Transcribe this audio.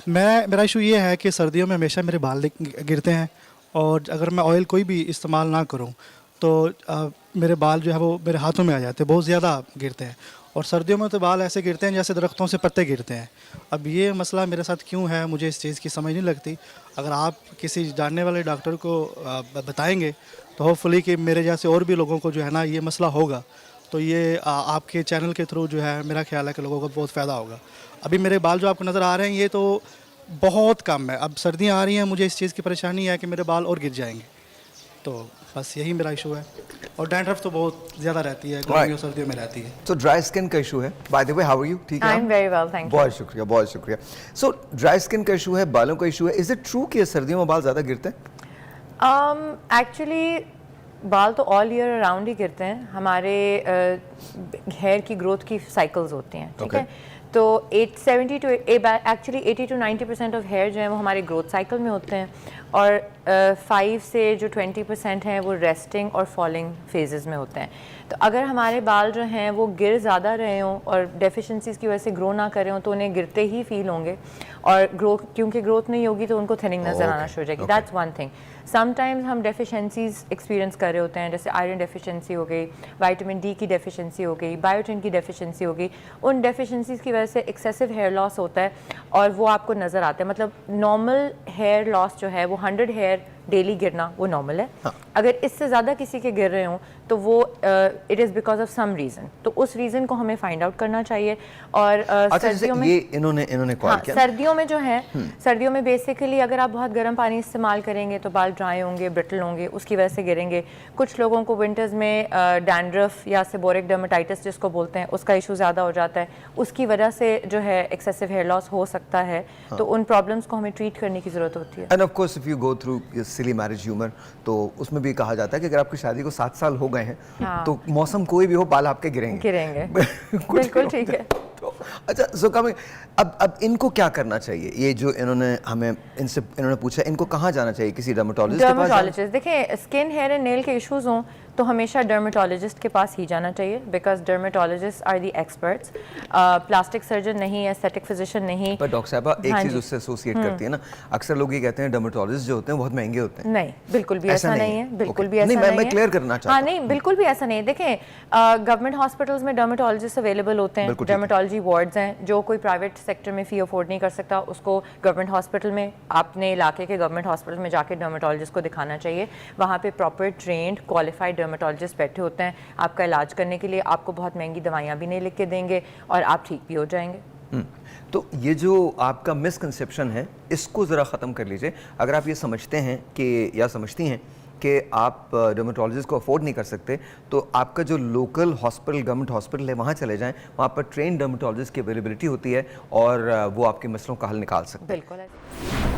मेरा इशू ये है कि सर्दियों में हमेशा मेरे बाल गिरते हैं, और अगर मैं ऑयल कोई भी इस्तेमाल ना करूं तो मेरे बाल जो है वो मेरे हाथों में आ जाते हैं, बहुत ज़्यादा गिरते हैं। और सर्दियों में तो बाल ऐसे गिरते हैं जैसे दरख्तों से पत्ते गिरते हैं। अब ये मसला मेरे साथ क्यों है, मुझे इस चीज़ की समझ नहीं लगती। अगर आप किसी जानने वाले डॉक्टर को बताएंगे तो होपफुली कि मेरे जैसे और भी लोगों को जो है ना ये मसला होगा, तो ये आपके चैनल के थ्रू जो है मेरा ख्याल है कि लोगों को बहुत फ़ायदा होगा। अभी मेरे बाल जो आपको नज़र आ रहे हैं ये तो बहुत कम है। अब सर्दियाँ आ रही हैं, मुझे इस चीज़ की परेशानी है कि मेरे बाल और गिर जाएंगे, तो बस यही मेरा इशू है। और डैंड्रफ तो बहुत ज़्यादा रहती है, गर्मियों सर्दियों में रहती है। तो ड्राई स्किन का इशू है। By the way, how are you? ठीक है, I am very well, thank you. बहुत शुक्रिया, बहुत शुक्रिया। सो ड्राई स्किन का इशू है, बालों का इशू है। इज इट ट्रू कि सर्दियों में बाल ज़्यादा गिरते हैं? एक्चुअली बाल तो ऑल ईयर अराउंड ही गिरते हैं। हमारे हेयर की ग्रोथ की साइकिल्स होती हैं, ठीक है। तो 80 to 90% ऑफ हेयर जो है वो हमारे ग्रोथ साइकिल में होते हैं, और 5 से जो 20% हैं वो रेस्टिंग और फॉलिंग फेजेस में होते हैं। तो अगर हमारे बाल जो हैं वो गिर ज़्यादा रहे हों और डेफिशिएंसीज़ की वजह से ग्रो ना करे हों तो उन्हें गिरते ही फील होंगे, और क्योंकि ग्रोथ नहीं होगी तो उनको थिनिंग नज़र आना शुरू हो जाएगी। That's one thing. समटाइम्स हम डेफिशिएंसीज एक्सपीरियंस कर रहे होते हैं, जैसे आयरन डेफिशिएंसी हो गई, विटामिन डी की डेफिशिएंसी हो गई, बायोटिन की डेफिशिएंसी हो गई। उन डेफिशिएंसीज की वजह से एक्सेसिव हेयर लॉस होता है और वो आपको नज़र आता है। मतलब नॉर्मल हेयर लॉस जो है वो 100 हेयर डेली गिरना वो नॉर्मल है। हाँ। अगर इससे ज़्यादा किसी के गिर रहे हों तो वो it is because of some reason, तो उस रीज़न को हमें फाइंड आउट करना चाहिए। और सर्दियों में ये इन्होंने कॉल किया। सर्दियों में जो है, सर्दियों में बेसिकली अगर आप बहुत गर्म पानी इस्तेमाल करेंगे तो बाल ड्राई होंगे, ब्रिटल होंगे, उसकी वजह से गिरेंगे। कुछ लोगों को विंटर्स में डैंड्रफ या सेबोरिक डर्मेटाइटिस जिसको बोलते हैं उसका इशू ज़्यादा हो जाता है, उसकी वजह से जो है एक्सेसिव हेयर लॉस हो सकता है। तो उन प्रॉब्लम्स को हमें ट्रीट करने की ज़रूरत होती है। End of course if you go through silly marriage humour, तो उसमें भी कहा जाता है कि अगर आपकी शादी को 7 साल हो गए हैं, हाँ। तो मौसम कोई भी हो बाल आपके गिरेंगे। बिल्कुल ठीक है। तो अच्छा, सो कमिंग, अब इनको क्या करना चाहिए? ये जो इन्होंने पूछा, इनको कहाँ जाना चाहिए? किसी डर्मेटोलॉजिस्ट के पास? डर्मेटोलॉजिस्ट, देखिए स्किन हेयर एंड नेल के इश्यूज हों तो हमेशा डर्मेटोलॉजिस्ट के पास ही जाना चाहिए, because dermatologist are the experts. Plastic surgeon नहीं, एस्थेटिक फिजिशियन नहीं। पर डॉक्टर साहबा एक चीज उससे एसोसिएट करती है ना, अक्सर लोग ये कहते हैं डर्मेटोलॉजिस्ट जो होते हैं बहुत महंगे होते हैं। नहीं, बिल्कुल भी ऐसा नहीं है, बिल्कुल भी ऐसा नहीं। नहीं है। मैं क्लियर करना चाहता हूं। हाँ, नहीं, बिल्कुल भी ऐसा नहीं है। देखें, गवर्नमेंट हॉस्पिटल्स में डर्मेटोलॉजिस्ट अवेलेबल होते हैं, डर्मेटोलॉजी वार्ड्स हैं। जो कोई प्राइवेट सेक्टर में फी अफोर्ड नहीं कर सकता उसको गवर्नमेंट हॉस्पिटल में, अपने इलाके के गवर्नमेंट हॉस्पिटल में जाके डर्मेटोलॉजिस्ट को दिखाना चाहिए। वहाँ पे प्रॉपर ट्रेंड क्वालिफाइड डर्मेटोलॉजिस्ट बैठे होते हैं आपका इलाज करने के लिए। आपको बहुत महंगी दवाइयाँ भी नहीं लिख के देंगे और आप ठीक भी हो जाएंगे। तो ये जो आपका मिसकंसेप्शन है इसको ज़रा ख़त्म कर लीजिए। अगर आप ये समझते हैं कि या समझती हैं कि आप डर्मेटोलॉजिस्ट को अफोर्ड नहीं कर सकते, तो आपका जो लोकल हॉस्पिटल, गवर्नमेंट हॉस्पिटल है, वहाँ चले जाएं। वहाँ पर ट्रेन डर्मेटोलॉजिस्ट की अवेलेबिलिटी होती है और वो आपके मसलों का हल निकाल सकते हैं। बिल्कुल।